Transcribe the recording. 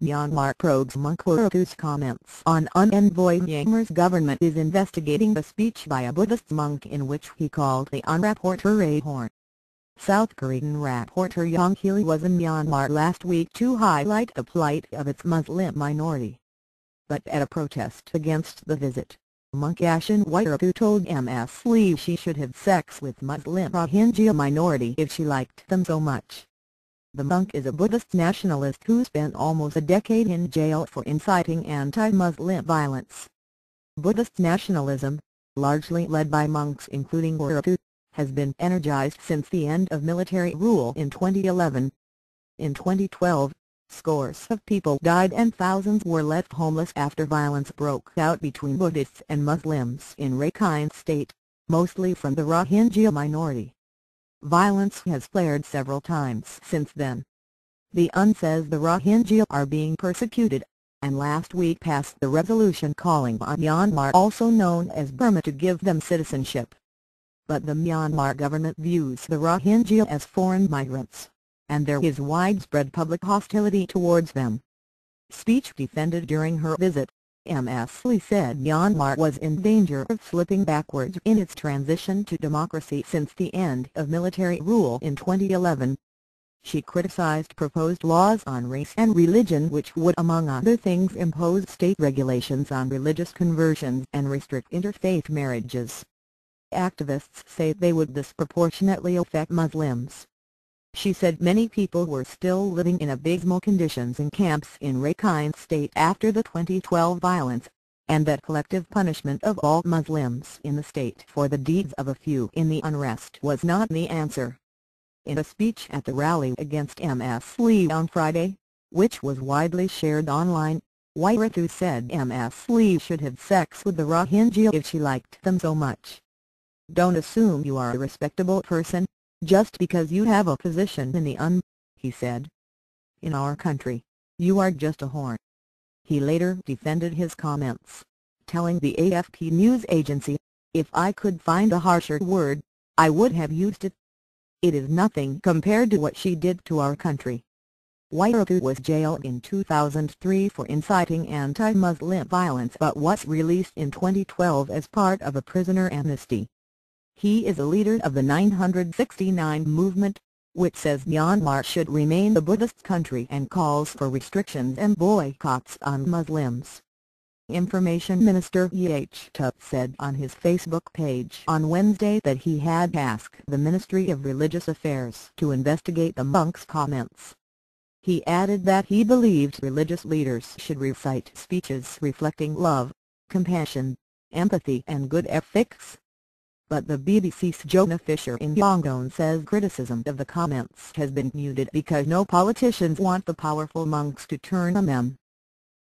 Myanmar probes monk Wirathu's comments on envoy Myanmar's government is investigating a speech by a Buddhist monk in which he called the rapporteur a whore. South Korean rapporteur Yanghee Lee was in Myanmar last week to highlight the plight of its Muslim minority. But at a protest against the visit, monk Ashin Wirathu told Ms. Lee she should have sex with Muslim Rohingya minority if she liked them so much. The monk is a Buddhist nationalist who spent almost a decade in jail for inciting anti-Muslim violence. Buddhist nationalism, largely led by monks including Wirathu, has been energized since the end of military rule in 2011. In 2012, scores of people died and thousands were left homeless after violence broke out between Buddhists and Muslims in Rakhine state, mostly from the Rohingya minority. Violence has flared several times since then. The UN says the Rohingya are being persecuted, and last week passed the resolution calling on Myanmar, also known as Burma, to give them citizenship. But the Myanmar government views the Rohingya as foreign migrants, and there is widespread public hostility towards them. Speech defended during her visit, Ms. Lee said Myanmar was in danger of slipping backwards in its transition to democracy since the end of military rule in 2011. She criticized proposed laws on race and religion which would among other things impose state regulations on religious conversions and restrict interfaith marriages. Activists say they would disproportionately affect Muslims. She said many people were still living in abysmal conditions in camps in Rakhine state after the 2012 violence, and that collective punishment of all Muslims in the state for the deeds of a few in the unrest was not the answer. In a speech at the rally against Ms. Lee on Friday, which was widely shared online, Wirathu said Ms. Lee should have sex with the Rohingya if she liked them so much. "Don't assume you are a respectable person just because you have a position in the UN," he said. "In our country, you are just a whore." He later defended his comments, telling the AFP news agency, "If I could find a harsher word, I would have used it. It is nothing compared to what she did to our country." Wirathu was jailed in 2003 for inciting anti-Muslim violence but was released in 2012 as part of a prisoner amnesty. He is a leader of the 969 movement, which says Myanmar should remain a Buddhist country and calls for restrictions and boycotts on Muslims. Information Minister Tut said on his Facebook page on Wednesday that he had asked the Ministry of Religious Affairs to investigate the monk's comments. He added that he believed religious leaders should recite speeches reflecting love, compassion, empathy and good ethics. But the BBC's Jonah Fisher in Yangon says criticism of the comments has been muted because no politicians want the powerful monks to turn on them.